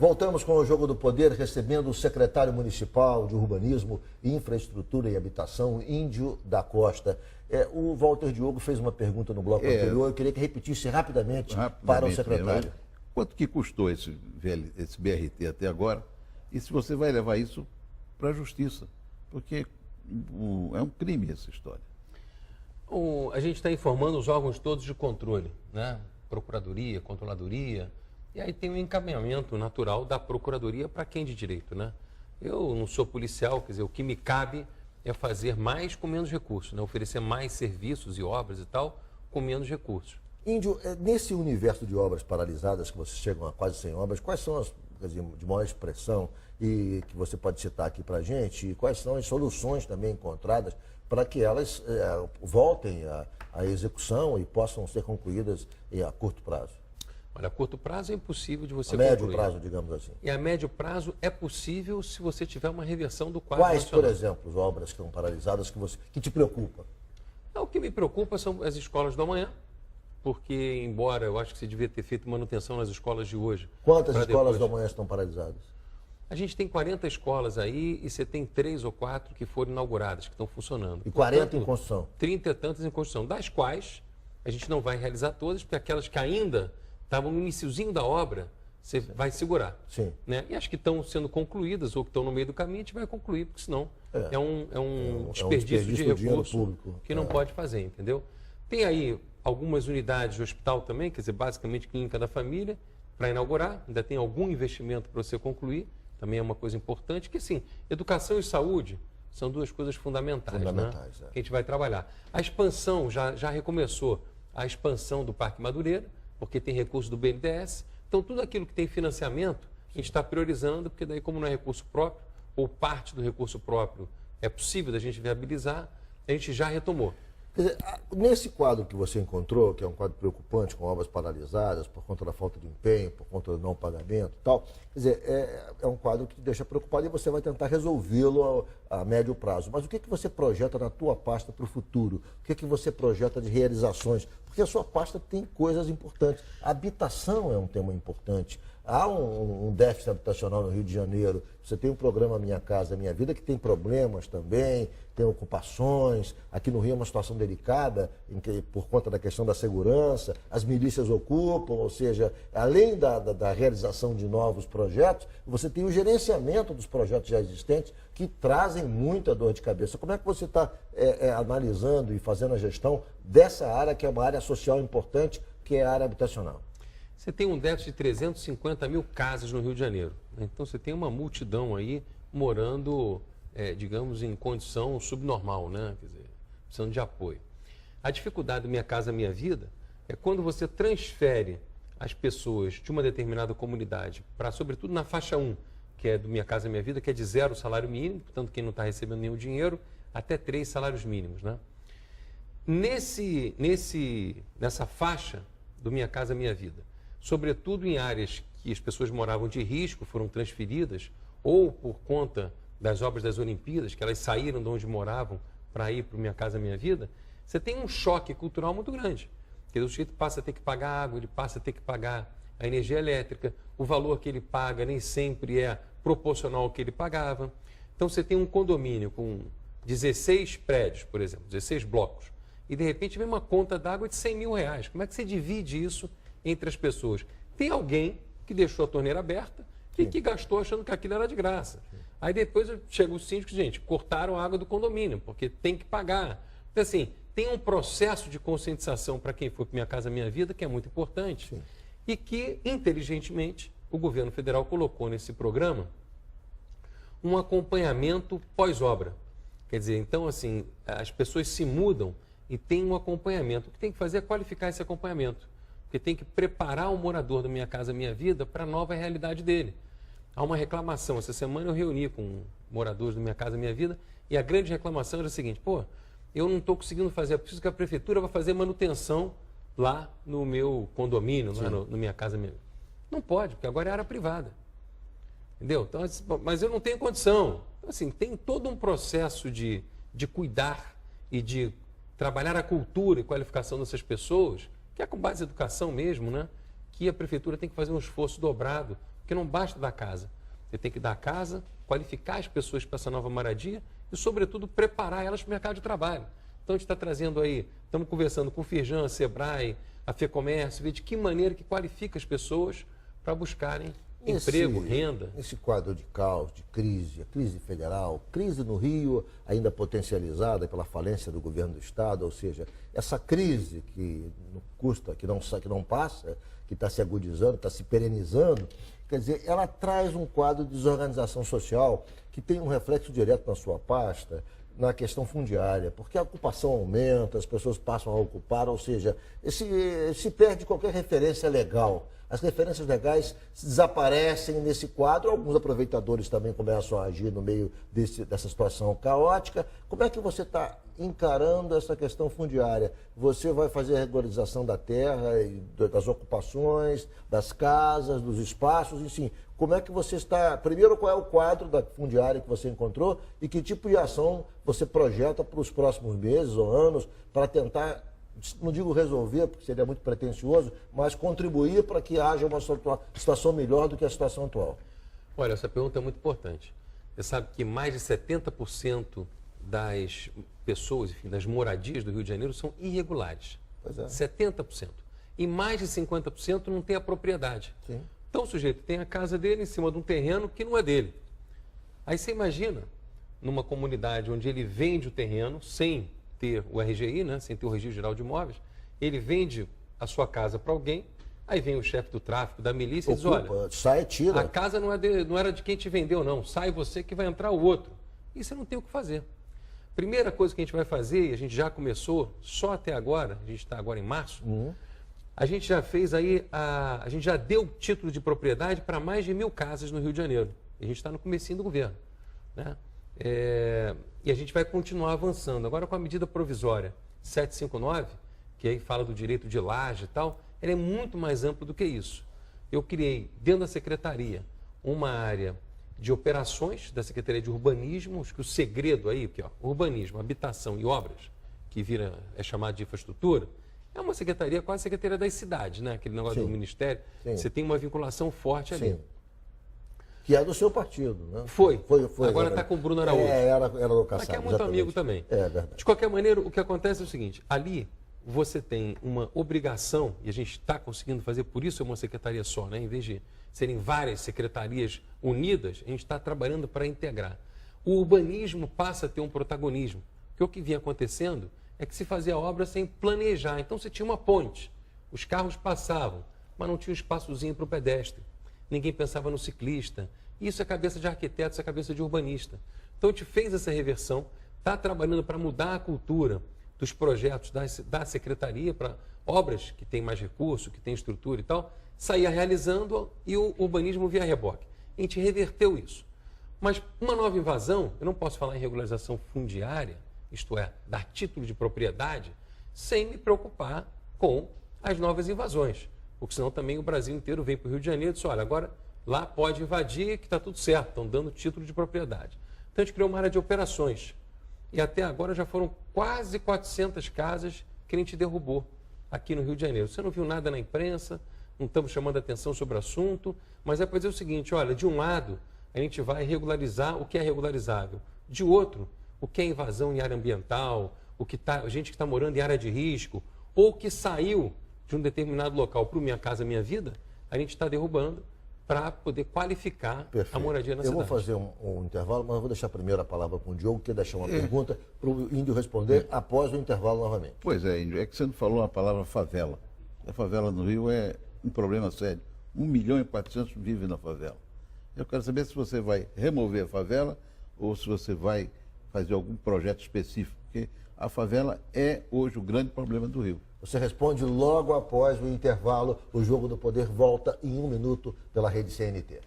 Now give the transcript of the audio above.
Voltamos com o Jogo do Poder, recebendo o secretário municipal de Urbanismo, Infraestrutura e Habitação, Índio da Costa. O Walter Diogo fez uma pergunta no bloco anterior, eu queria que repetisse rapidamente para o secretário. Quanto que custou esse BRT até agora? E se você vai levar isso para a justiça? Porque é um crime essa história. A gente está informando os órgãos todos de controle, né? Procuradoria, Controladoria, e aí tem um encaminhamento natural da Procuradoria para quem de direito, né? Eu não sou policial, quer dizer, o que me cabe é fazer mais com menos recursos, né? Oferecer mais serviços e obras e tal com menos recursos. Índio, nesse universo de obras paralisadas, que vocês chegam a quase 100 obras, quais são as, quer dizer, de maior expressão e que você pode citar aqui para a gente? E quais são as soluções também encontradas para que elas voltem à execução e possam ser concluídas a curto prazo? Olha, a curto prazo é impossível de você concluir. A médio concluir. prazo, digamos assim. E a médio prazo é possível se você tiver uma reversão do quadro Quais, nacional. por exemplo, as obras que estão paralisadas que te preocupam? O que me preocupa são as escolas do amanhã, porque, embora eu acho que você devia ter feito manutenção nas escolas de hoje. Quantas escolas do amanhã estão paralisadas? A gente tem 40 escolas aí e você tem 3 ou 4 que foram inauguradas, que estão funcionando. E 40 Portanto, em construção? 30 e tantas em construção, das quais a gente não vai realizar todas, porque aquelas que ainda estavam no iniciozinho da obra, você vai segurar. Sim. Né? E as que estão sendo concluídas ou que estão no meio do caminho, a gente vai concluir, porque senão é um desperdício de recurso que não pode fazer, entendeu? Tem aí algumas unidades de hospital também, quer dizer, basicamente clínica da família, para inaugurar, ainda tem algum investimento para você concluir, também é uma coisa importante, que assim, educação e saúde são duas coisas fundamentais, né? Que a gente vai trabalhar. A expansão já recomeçou, a expansão do Parque Madureira, porque tem recurso do BNDES, então tudo aquilo que tem financiamento, a gente está priorizando, porque daí como não é recurso próprio, ou parte do recurso próprio é possível da gente viabilizar, a gente já retomou. Quer dizer, nesse quadro que você encontrou, que é um quadro preocupante, com obras paralisadas por conta da falta de empenho, por conta do não pagamento e tal, quer dizer, é um quadro que te deixa preocupado e você vai tentar resolvê-lo a médio prazo. Mas o que você projeta na tua pasta para o futuro? O que você projeta de realizações? Porque a sua pasta tem coisas importantes. A habitação é um tema importante. Há um déficit habitacional no Rio de Janeiro. Você tem um programa Minha Casa Minha Vida que tem problemas também, tem ocupações. Aqui no Rio é uma situação delicada por conta da questão da segurança. As milícias ocupam, ou seja, além da realização de novos projetos, você tem o gerenciamento dos projetos já existentes que trazem muita dor de cabeça. Como é que você está analisando e fazendo a gestão dessa área, que é uma área social importante, que é a área habitacional? Você tem um déficit de 350 mil casas no Rio de Janeiro. Então, você tem uma multidão aí morando, digamos, em condição subnormal, né? Quer dizer, precisando de apoio. A dificuldade do Minha Casa Minha Vida é quando você transfere as pessoas de uma determinada comunidade para, sobretudo, na faixa 1, que é do Minha Casa Minha Vida, que é de 0 salário mínimo, portanto, quem não está recebendo nenhum dinheiro, até 3 salários mínimos, né? Nessa faixa do Minha Casa Minha Vida, sobretudo em áreas que as pessoas moravam de risco, foram transferidas, ou por conta das obras das Olimpíadas, que elas saíram de onde moravam para ir para o Minha Casa Minha Vida, você tem um choque cultural muito grande. Porque o sujeito passa a ter que pagar água, ele passa a ter que pagar a energia elétrica, o valor que ele paga nem sempre é proporcional ao que ele pagava. Então você tem um condomínio com 16 prédios, por exemplo, 16 blocos, e de repente vem uma conta d'água de 100 mil reais. Como é que você divide isso entre as pessoas? Tem alguém que deixou a torneira aberta e que gastou achando que aquilo era de graça. Aí depois chega o síndico e diz, gente, cortaram a água do condomínio, porque tem que pagar. Então, assim, tem um processo de conscientização para quem for para Minha Casa Minha Vida, que é muito importante, e que, inteligentemente, o governo federal colocou nesse programa um acompanhamento pós-obra. Quer dizer, então, assim, as pessoas se mudam e tem um acompanhamento. O que tem que fazer é qualificar esse acompanhamento, porque tem que preparar o morador do Minha Casa Minha Vida para a nova realidade dele. Há uma reclamação. Essa semana eu reuni com moradores do Minha Casa Minha Vida e a grande reclamação era a seguinte, eu não estou conseguindo fazer, eu preciso que a prefeitura vá fazer manutenção lá no meu condomínio, lá no Minha Casa Minha Vida. Não pode, porque agora é área privada. Entendeu? Então, mas eu não tenho condição. Então, assim, tem todo um processo de cuidar e de trabalhar a cultura e qualificação dessas pessoas, que é com base em educação mesmo, né? Que a prefeitura tem que fazer um esforço dobrado Porque não basta dar casa. Você tem que dar casa, qualificar as pessoas para essa nova moradia e, sobretudo, preparar elas para o mercado de trabalho. Então, a gente está trazendo aí, estamos conversando com o Firjan, a Sebrae, a FEComércio, ver de que maneira que qualifica as pessoas para buscarem emprego, renda. Nesse quadro de caos, de crise, a crise federal, crise no Rio, ainda potencializada pela falência do governo do Estado, ou seja, essa crise que não custa, que não passa, que está se agudizando, está se perenizando, quer dizer, ela traz um quadro de desorganização social que tem um reflexo direto na sua pasta, na questão fundiária, porque a ocupação aumenta, as pessoas passam a ocupar, ou seja, se perde qualquer referência legal. As referências legais desaparecem nesse quadro, alguns aproveitadores também começam a agir no meio dessa situação caótica. Como é que você está encarando essa questão fundiária? Você vai fazer a regularização da terra, das ocupações, das casas, dos espaços, enfim. Como é que você está... Primeiro, qual é o quadro da fundiária que você encontrou e que tipo de ação você projeta para os próximos meses ou anos para tentar, não digo resolver, porque seria muito pretensioso, mas contribuir para que haja uma situação melhor do que a situação atual? Olha, essa pergunta é muito importante. Você sabe que mais de 70% das pessoas, enfim, das moradias do Rio de Janeiro são irregulares. Pois é. 70%. E mais de 50% não tem a propriedade. Sim. Então o sujeito tem a casa dele em cima de um terreno que não é dele. Aí você imagina, numa comunidade onde ele vende o terreno sem ter o RGI, né, sem ter o Registro Geral de Imóveis, ele vende a sua casa para alguém, aí vem o chefe do tráfico, da milícia e diz, olha, sai, tira. A casa não era de quem te vendeu, não, sai você que vai entrar o outro. E você não tem o que fazer. Primeira coisa que a gente vai fazer, e a gente já começou, só até agora, a gente está agora em março, a gente já fez aí, a gente já deu título de propriedade para mais de 1.000 casas no Rio de Janeiro. A gente está no comecinho do governo, né? E a gente vai continuar avançando. Agora com a medida provisória 759, que aí fala do direito de laje e tal, ela é muito mais ampla do que isso. Eu criei, dentro da secretaria, uma área de operações da Secretaria de Urbanismo, acho que o segredo aí, aqui, ó, urbanismo, habitação e obras, que é chamado de infraestrutura, é uma secretaria, quase secretaria das cidades, né? Aquele negócio do Ministério. Sim. Você tem uma vinculação forte ali. Sim. Que é do seu partido, né? Foi. Agora está com o Bruno Araújo. Era do Kassab, mas que é muito exatamente. amigo também. É verdade. De qualquer maneira, o que acontece é o seguinte, ali você tem uma obrigação, e a gente está conseguindo fazer, por isso é uma secretaria só, né? Em vez de serem várias secretarias unidas, a gente está trabalhando para integrar. O urbanismo passa a ter um protagonismo, porque o que vinha acontecendo é que se fazia obra sem planejar. Então você tinha uma ponte, os carros passavam, mas não tinha um espaçozinho para o pedestre. Ninguém pensava no ciclista. Isso é cabeça de arquiteto, isso é cabeça de urbanista. Então a gente fez essa reversão, está trabalhando para mudar a cultura dos projetos da secretaria para obras que têm mais recurso, que têm estrutura e tal, saía realizando e o urbanismo via reboque. A gente reverteu isso. Mas uma nova invasão, eu não posso falar em regularização fundiária, isto é, dar título de propriedade, sem me preocupar com as novas invasões. Porque senão também o Brasil inteiro vem para o Rio de Janeiro e diz, olha, agora lá pode invadir que está tudo certo, estão dando título de propriedade. Então a gente criou uma área de operações. E até agora já foram quase 400 casas que a gente derrubou aqui no Rio de Janeiro. Você não viu nada na imprensa, não estamos chamando atenção sobre o assunto, mas é para dizer o seguinte, olha, de um lado a gente vai regularizar o que é regularizável, de outro, o que é invasão em área ambiental, a gente que está morando em área de risco, ou que saiu de um determinado local para o Minha Casa Minha Vida, a gente está derrubando para poder qualificar a moradia na cidade. Eu vou fazer um intervalo, mas eu vou deixar primeiro a palavra com o Diogo, que quer deixar uma pergunta para o Índio responder após o intervalo novamente. Pois é, Índio, é que você não falou a palavra favela. A favela no Rio é um problema sério. 1.400.000 vivem na favela. Eu quero saber se você vai remover a favela ou se você vai fazer algum projeto específico, porque a favela é hoje o grande problema do Rio. Você responde logo após o intervalo. O Jogo do Poder volta em 1 minuto pela rede CNT.